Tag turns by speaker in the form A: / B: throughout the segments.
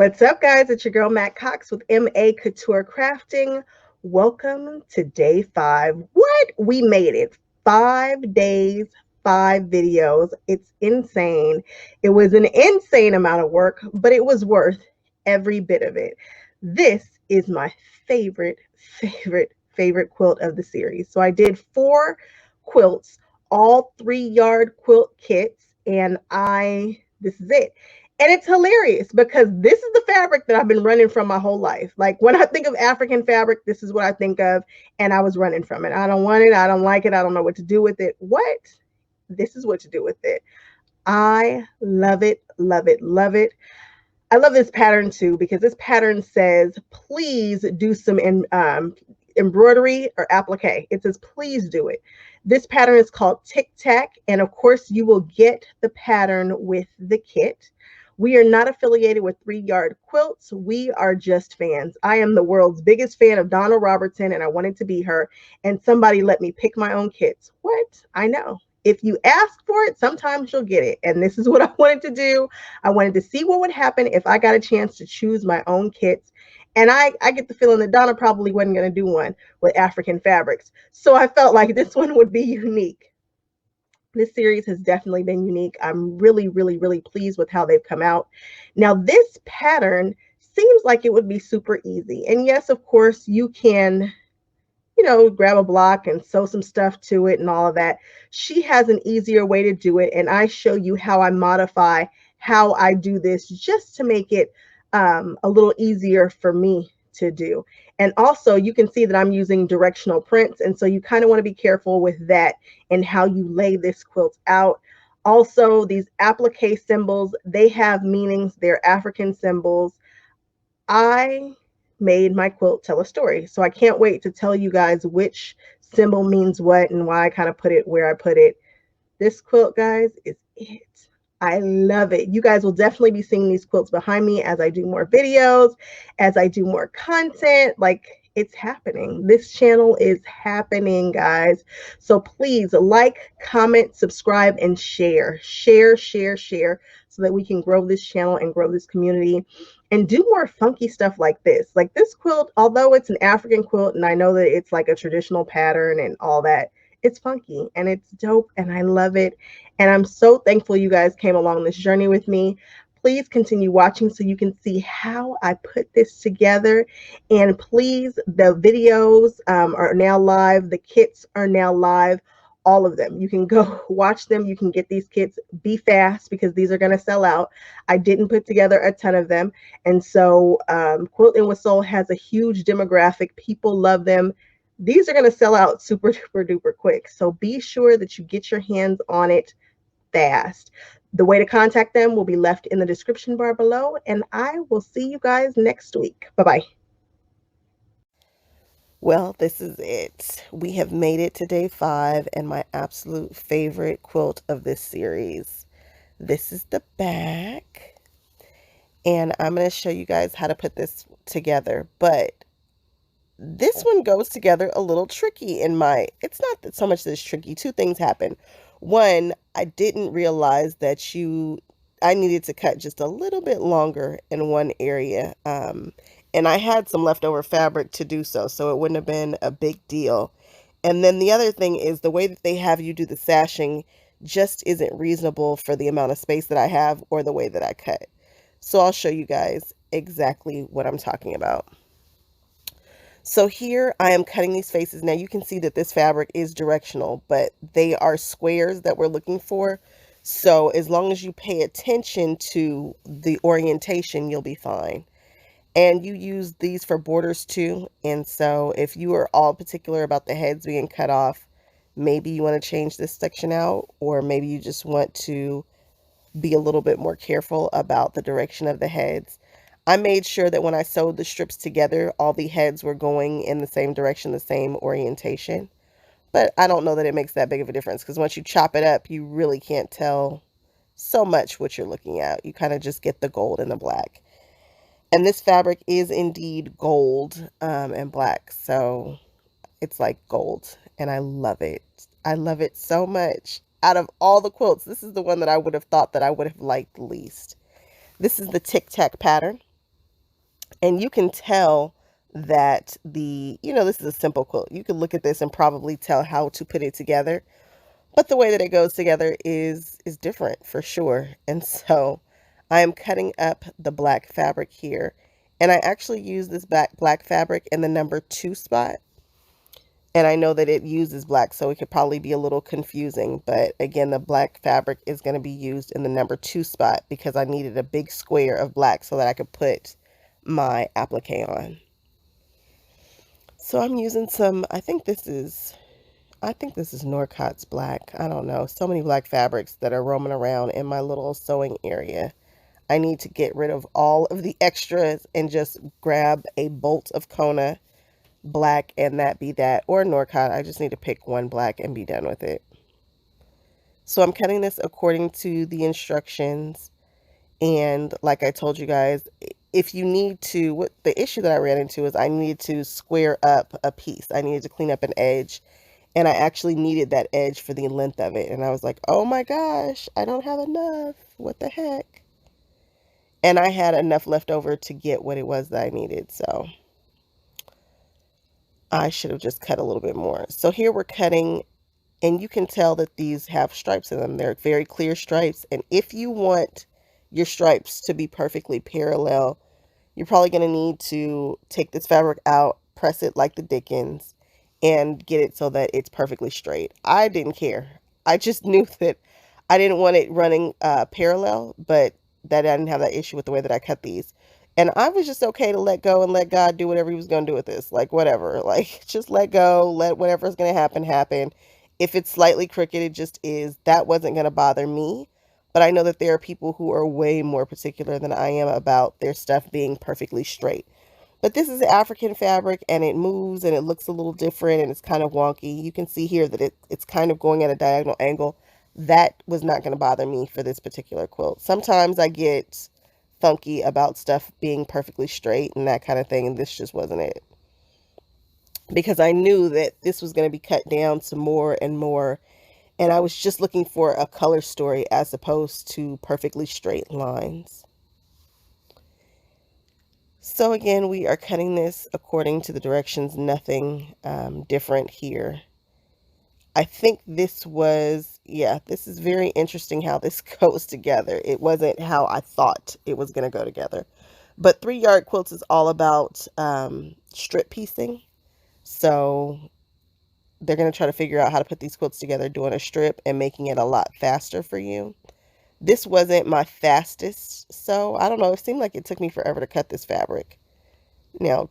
A: What's up, guys? It's your girl, Matt Cox with Maccouture Crafting. Welcome to day 5. What? We made it. 5 days, 5 videos. It's insane. It was an insane amount of work, but it was worth every bit of it. This is my favorite quilt of the series. So I did 4 quilts, all 3-yard quilt kits, and this is it. And it's hilarious because this is the fabric that I've been running from my whole life. Like when I think of African fabric, this is what I think of, and I was running from it. I don't want it. I don't like it. I don't know what to do with it. What? This is what to do with it. I love it, love it, love it. I love this pattern too because this pattern says, please do some embroidery or applique. It says, please do it. This pattern is called Tic Tac, and of course, you will get the pattern with the kit. We are not affiliated with 3-yard quilts. We are just fans. I am the world's biggest fan of Donna Robertson, and I wanted to be her. And somebody let me pick my own kits. What? I know. If you ask for it, sometimes you'll get it. And this is what I wanted to do. I wanted to see what would happen if I got a chance to choose my own kits. And I get the feeling that Donna probably wasn't going to do one with African fabrics. So I felt like this one would be unique. This series has definitely been unique. I'm really pleased with how they've come out. Now, this pattern seems like it would be super easy. And yes, of course, you can, grab a block and sew some stuff to it and all of that. She has an easier way to do it. And I show you how I modify how I do this just to make it a little easier for me to do. And also you can see that I'm using directional prints. And so you kind of want to be careful with that and how you lay this quilt out. Also, these applique symbols, they have meanings. They're African symbols. I made my quilt tell a story. So I can't wait to tell you guys which symbol means what and why I kind of put it where I put it. This quilt, guys, is it. I love it. You guys will definitely be seeing these quilts behind me as I do more videos, as I do more content. Like, it's happening. This channel is happening, guys. So please like, comment, subscribe, and share. Share so that we can grow this channel and grow this community and do more funky stuff like this. Like this quilt, although it's an African quilt and I know that it's like a traditional pattern and all that, it's funky and it's dope and I love it. And I'm so thankful you guys came along this journey with me. Please continue watching so you can see how I put this together. And please, the videos are now live. The kits are now live. All of them. You can go watch them. You can get these kits. Be fast because these are going to sell out. I didn't put together a ton of them. And so Quilt In with Soul has a huge demographic. People love them. These are going to sell out super duper quick. So be sure that you get your hands on it fast. The way to contact them will be left in the description bar below, and I will see you guys next week. Bye-bye.
B: Well, this is it. We have made it to day 5 and my absolute favorite quilt of this series. This is the back, and I'm going to show you guys how to put this together, but this one goes together a little tricky it's not that so much that it's tricky. Two things happen. One, I didn't realize that I needed to cut just a little bit longer in one area. And I had some leftover fabric to do so it wouldn't have been a big deal. And then the other thing is the way that they have you do the sashing just isn't reasonable for the amount of space that I have or the way that I cut. So I'll show you guys exactly what I'm talking about. So here I am cutting these faces. Now you can see that this fabric is directional, but they are squares that we're looking for. So as long as you pay attention to the orientation, you'll be fine. And you use these for borders too. And so if you are all particular about the heads being cut off, maybe you want to change this section out, or maybe you just want to be a little bit more careful about the direction of the heads. I made sure that when I sewed the strips together, all the heads were going in the same direction, the same orientation. But I don't know that it makes that big of a difference because once you chop it up, you really can't tell so much what you're looking at. You kind of just get the gold and the black. And this fabric is indeed gold and black. So it's like gold and I love it. I love it so much. Out of all the quilts, this is the one that I would have thought that I would have liked least. This is the Tic Tac pattern. And you can tell that this is a simple quilt. You can look at this and probably tell how to put it together. But the way that it goes together is different for sure. And so I am cutting up the black fabric here. And I actually use this black fabric in the number 2 spot. And I know that it uses black, so it could probably be a little confusing. But again, the black fabric is going to be used in the number 2 spot because I needed a big square of black so that I could put my applique on. So I'm using some, I think this is Norcott's black. I don't know. So many black fabrics that are roaming around in my little sewing area. I need to get rid of all of the extras and just grab a bolt of Kona black and that be that. Or Norcott. I just need to pick one black and be done with it. So I'm cutting this according to the instructions. And like I told you guys, if you need to, what the issue that I ran into is I needed to square up a piece. I needed to clean up an edge. And I actually needed that edge for the length of it. And I was like, oh my gosh, I don't have enough. What the heck? And I had enough left over to get what it was that I needed. So I should have just cut a little bit more. So here we're cutting, and you can tell that these have stripes in them. They're very clear stripes. And if you want your stripes to be perfectly parallel, you're probably going to need to take this fabric out, press it like the Dickens, and get it so that it's perfectly straight. I didn't care. I just knew that I didn't want it running parallel, but that I didn't have that issue with the way that I cut these. And I was just okay to let go and let God do whatever he was going to do with this. Like, whatever. Like, just let go. Let whatever's going to happen, happen. If it's slightly crooked, it just is. That wasn't going to bother me. But I know that there are people who are way more particular than I am about their stuff being perfectly straight. But this is African fabric and it moves and it looks a little different and it's kind of wonky. You can see here that it's kind of going at a diagonal angle. That was not going to bother me for this particular quilt. Sometimes I get funky about stuff being perfectly straight and that kind of thing, and this just wasn't it. Because I knew that this was going to be cut down to more and more, and I was just looking for a color story as opposed to perfectly straight lines. So again, we are cutting this according to the directions, nothing different here. I think this is very interesting how this goes together. It wasn't how I thought it was going to go together. But 3-yard quilts is all about strip piecing. So they're going to try to figure out how to put these quilts together doing a strip and making it a lot faster for you. This wasn't my fastest, so I don't know. It seemed like it took me forever to cut this fabric. Now,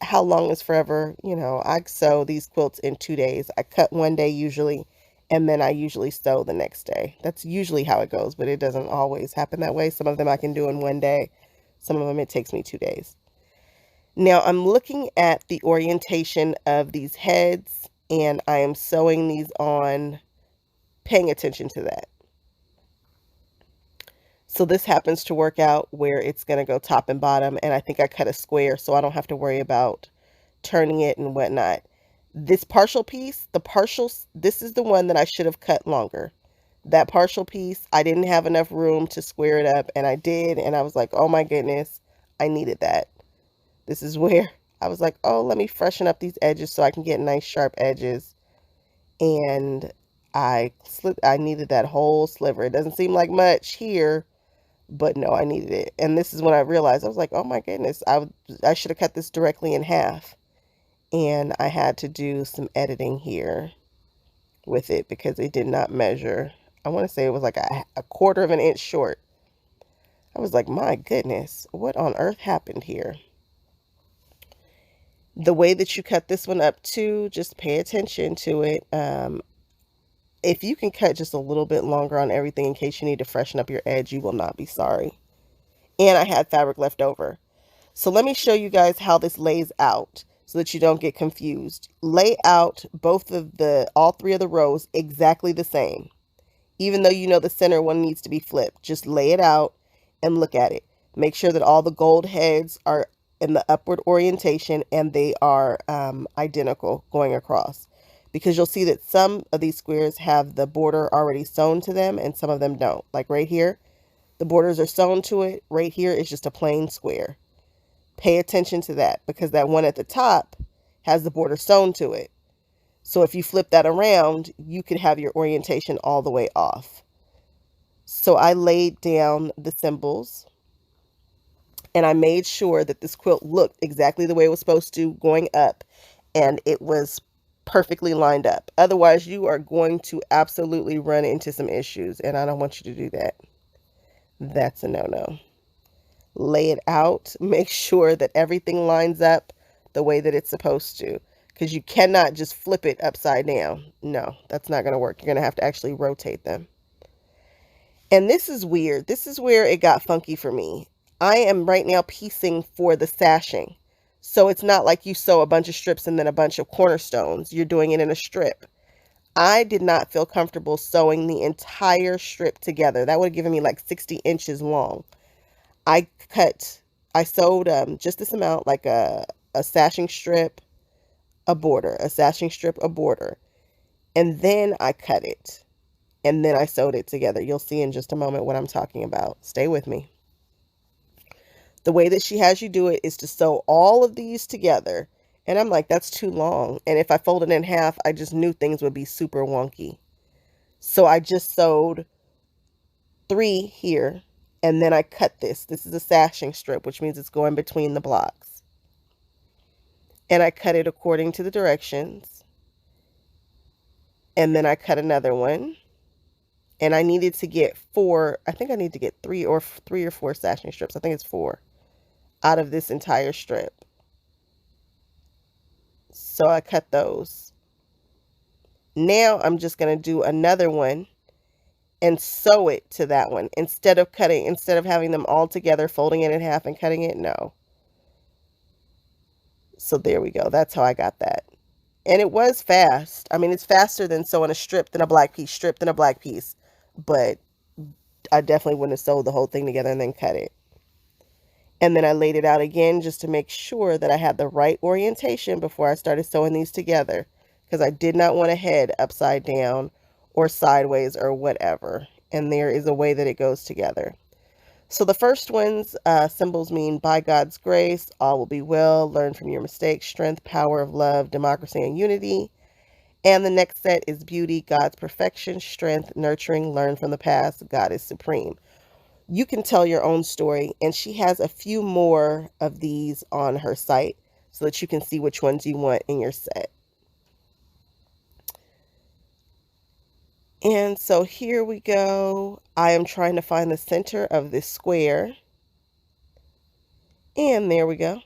B: how long is forever? I sew these quilts in 2 days. I cut one day usually, and then I usually sew the next day. That's usually how it goes, but it doesn't always happen that way. Some of them I can do in one day. Some of them it takes me 2 days. Now I'm looking at the orientation of these heads, and I am sewing these on, paying attention to that. So this happens to work out where it's going to go top and bottom, and I think I cut a square so I don't have to worry about turning it and whatnot. This partial piece, this is the one that I should have cut longer. That partial piece, I didn't have enough room to square it up, and I did, and I was like, oh my goodness, I needed that. This is where I was like, oh, let me freshen up these edges so I can get nice sharp edges. And I needed that whole sliver. It doesn't seem like much here, but no, I needed it. And this is when I realized, I was like, oh my goodness, I should have cut this directly in half. And I had to do some editing here with it because it did not measure. I want to say it was like a quarter of an inch short. I was like, my goodness, what on earth happened here? The way that you cut this one up too, just pay attention to it. If you can cut just a little bit longer on everything in case you need to freshen up your edge, you will not be sorry. And I had fabric left over. So let me show you guys how this lays out so that you don't get confused. Lay out all 3 of the rows exactly the same. Even though you know the center one needs to be flipped, just lay it out and look at it. Make sure that all the gold heads are in the upward orientation and they are identical going across, because you'll see that some of these squares have the border already sewn to them and some of them don't. Like right here, the borders are sewn to it. Right here is just a plain square. Pay attention to that because that one at the top has the border sewn to it. So if you flip that around, you could have your orientation all the way off. So I laid down the symbols and I made sure that this quilt looked exactly the way it was supposed to going up, and it was perfectly lined up. Otherwise, you are going to absolutely run into some issues, and I don't want you to do that. That's a no-no. Lay it out. Make sure that everything lines up the way that it's supposed to, because you cannot just flip it upside down. No, that's not going to work. You're going to have to actually rotate them. And this is weird. This is where it got funky for me. I am right now piecing for the sashing. So it's not like you sew a bunch of strips and then a bunch of cornerstones. You're doing it in a strip. I did not feel comfortable sewing the entire strip together. That would have given me like 60 inches long. I sewed just this amount, like a sashing strip, a border, a sashing strip, a border. And then I cut it. And then I sewed it together. You'll see in just a moment what I'm talking about. Stay with me. The way that she has you do it is to sew all of these together. And I'm like, that's too long. And if I fold it in half, I just knew things would be super wonky. So I just sewed 3 here. And then I cut this. This is a sashing strip, which means it's going between the blocks. And I cut it according to the directions. And then I cut another one. And I needed to get 4, I think I need to get 3 or 4 sashing strips. I think it's 4 out of this entire strip. So I cut those. Now I'm just going to do another one and sew it to that one instead of having them all together, folding it in half and cutting it. No. So there we go. That's how I got that. And it was fast. I mean, it's faster than sewing a strip, than a black piece, strip, than a black piece. But I definitely wouldn't have sewed the whole thing together and then cut it. And then I laid it out again just to make sure that I had the right orientation before I started sewing these together, because I did not want to head upside down or sideways or whatever. And there is a way that it goes together. So the first one's symbols mean by God's grace, all will be well, learn from your mistakes, strength, power of love, democracy, and unity. And the next set is beauty, God's perfection, strength, nurturing, learn from the past, God is supreme. You can tell your own story, and she has a few more of these on her site so that you can see which ones you want in your set. And so here we go. I am trying to find the center of this square. And there we go.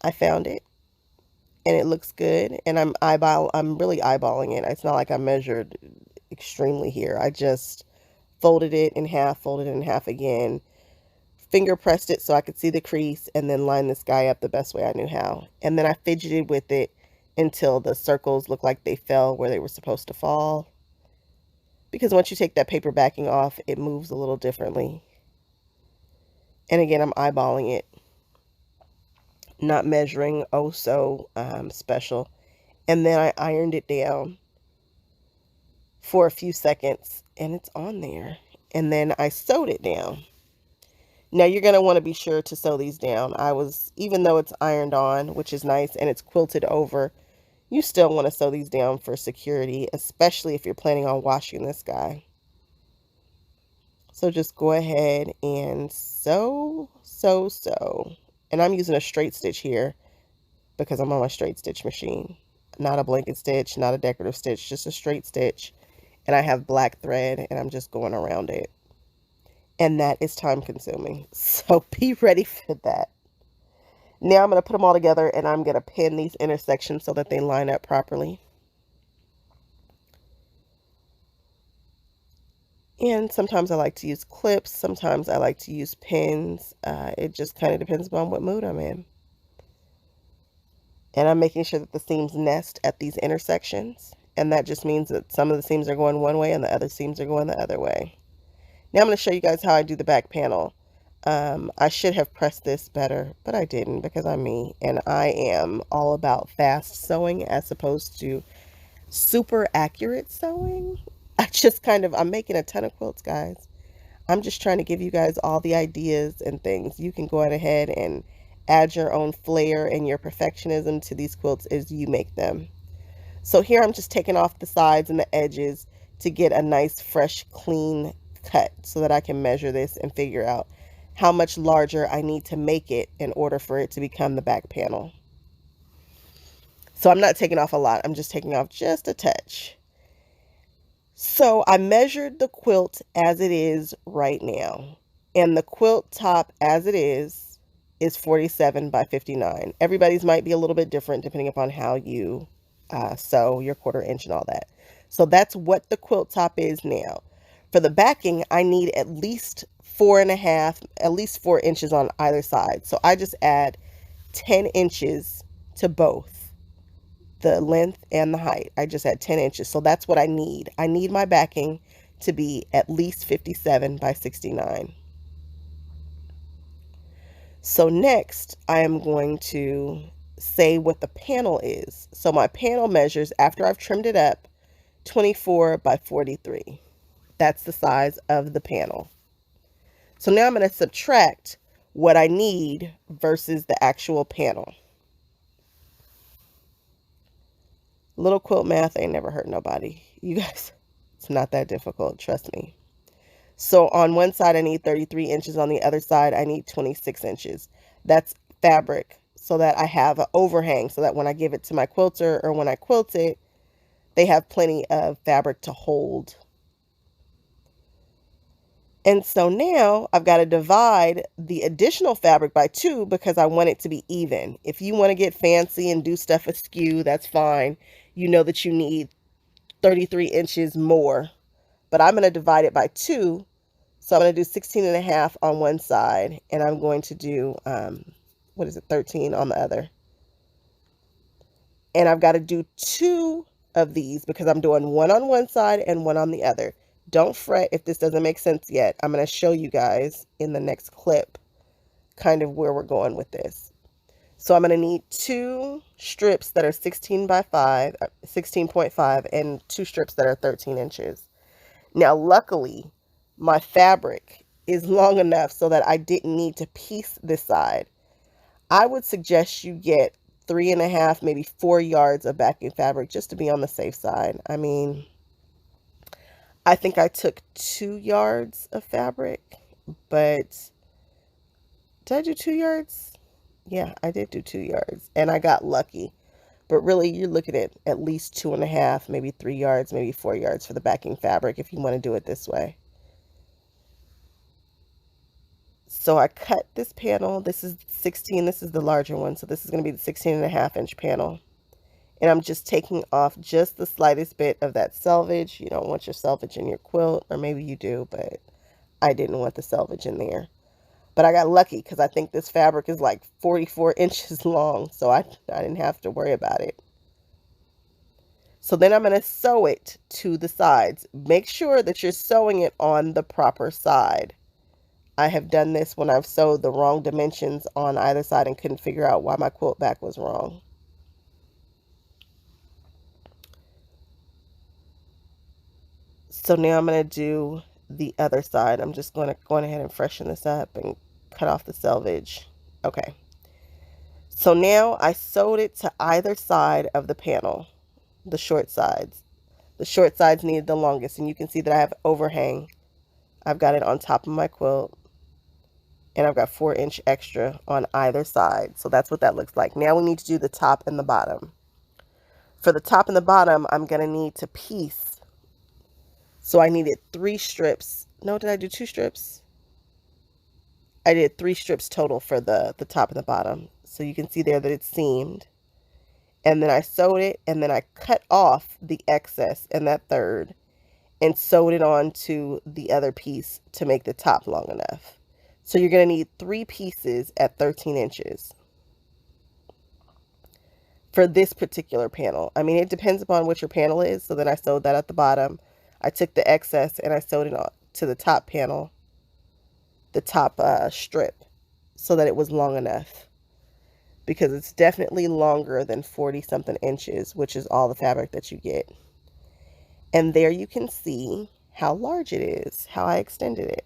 B: I found it. And it looks good. And I'm really eyeballing it. It's not like I measured extremely here. I just folded it in half again, finger pressed it so I could see the crease, and then line this guy up the best way I knew how. And then I fidgeted with it until the circles looked like they fell where they were supposed to fall. Because once you take that paper backing off, it moves a little differently. And again, I'm eyeballing it, not measuring, oh so special. And then I ironed it down for a few seconds, and it's on there. And then I sewed it down. Now you're going to want to be sure to sew these down. Even though it's ironed on, which is nice, and it's quilted over, you still want to sew these down for security, especially if you're planning on washing this guy. So just go ahead and sew. And I'm using a straight stitch here because I'm on my straight stitch machine. Not a blanket stitch, not a decorative stitch, just a straight stitch. And I have black thread, and I'm just going around it. And that is time consuming. So be ready for that. Now I'm going to put them all together, and I'm going to pin these intersections so that they line up properly. And sometimes I like to use clips. Sometimes I like to use pins. It just kind of depends upon what mood I'm in. And I'm making sure that the seams nest at these intersections. And that just means that some of the seams are going one way and the other seams are going the other way. Now I'm going to show you guys how I do the back panel. I should have pressed this better, but I didn't because I'm me. And I am all about fast sewing as opposed to super accurate sewing. I'm making a ton of quilts, guys. I'm just trying to give you guys all the ideas and things. You can go ahead and add your own flair and your perfectionism to these quilts as you make them. So here I'm just taking off the sides and the edges to get a nice, fresh, clean cut so that I can measure this and figure out how much larger I need to make it in order for it to become the back panel. So I'm not taking off a lot. I'm just taking off just a touch. So I measured the quilt as it is right now. And the quilt top as it is 47 by 59. Everybody's might be a little bit different depending upon how you sew your 1/4 inch and all that. So that's what the quilt top is now. For the backing, I need at least 4.5, at least 4 inches on either side. So I just add 10 inches to both the length and the height. I just add 10 inches. So that's what I need. I need my backing to be at least 57 by 69. So next, I am going to say what the panel is. So my panel measures, after I've trimmed it up, 24 by 43. That's the size of the panel. So now I'm going to subtract what I need versus the actual panel. Little quilt math ain't never hurt nobody. You guys, it's not that difficult, trust me. So on one side, I need 33 inches. On the other side, I need 26 inches. That's fabric so that I have an overhang so that when I give it to my quilter or when I quilt it, they have plenty of fabric to hold. And so now I've got to divide the additional fabric by 2 because I want it to be even. If you want to get fancy and do stuff askew, that's fine. You know that you need 33 inches more, but I'm going to divide it by 2. So I'm going to do 16.5 on one side, and I'm going to do, 13 on the other. And I've got to do 2 of these because I'm doing one on one side and one on the other. Don't fret if this doesn't make sense yet. I'm going to show you guys in the next clip kind of where we're going with this. So I'm going to need 2 strips that are 16.5, and 2 strips that are 13 inches. Now, luckily, my fabric is long enough so that I didn't need to piece this side. I would suggest you get 3.5, maybe 4 yards of backing fabric just to be on the safe side. I mean, I think I took 2 yards of fabric, but did I do 2 yards? Yeah, I did do 2 yards, and I got lucky. But really, you're looking at least 2.5, maybe 3 yards, maybe 4 yards for the backing fabric if you want to do it this way. So I cut this panel. This is 16. This is the larger one. So this is going to be the 16.5 inch panel. And I'm just taking off just the slightest bit of that selvage. You don't want your selvage in your quilt, or maybe you do, but I didn't want the selvage in there. But I got lucky because I think this fabric is like 44 inches long. So I didn't have to worry about it. So then I'm going to sew it to the sides. Make sure that you're sewing it on the proper side. I have done this when I've sewed the wrong dimensions on either side and couldn't figure out why my quilt back was wrong. So now I'm going to do the other side. I'm just going to go ahead and freshen this up and cut off the selvage. Okay. So now I sewed it to either side of the panel, the short sides. The short sides needed the longest, and you can see that I have overhang. I've got it on top of my quilt, and I've got 4 inch extra on either side. So that's what that looks like. Now we need to do the top and the bottom. For the top and the bottom, I'm going to need to piece. So I needed 3 strips. No, did I do 2 strips? I did 3 strips total for the top and the bottom. So you can see there that it's seamed. And then I sewed it, and then I cut off the excess in that third and sewed it onto the other piece to make the top long enough. So you're going to need 3 pieces at 13 inches for this particular panel. I mean, it depends upon what your panel is. So then I sewed that at the bottom. I took the excess and I sewed it on to the top panel, the top strip, so that it was long enough, because it's definitely longer than 40 something inches, which is all the fabric that you get. And there you can see how large it is, how I extended it.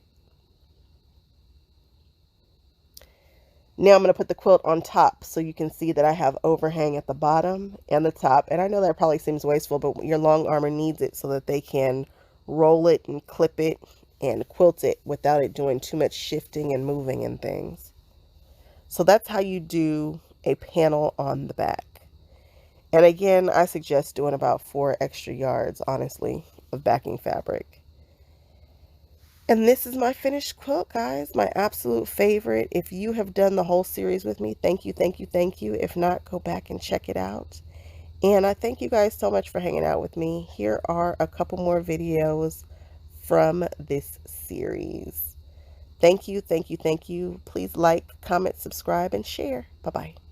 B: Now I'm going to put the quilt on top so you can see that I have overhang at the bottom and the top. And I know that probably seems wasteful, but your long armor needs it so that they can roll it and clip it and quilt it without it doing too much shifting and moving and things. So that's how you do a panel on the back. And again, I suggest doing about 4 extra yards, honestly, of backing fabric. And this is my finished quilt, guys. My absolute favorite. If you have done the whole series with me, thank you, thank you, thank you. If not, go back and check it out. And I thank you guys so much for hanging out with me. Here are a couple more videos from this series. Thank you, thank you, thank you. Please like, comment, subscribe, and share. Bye-bye.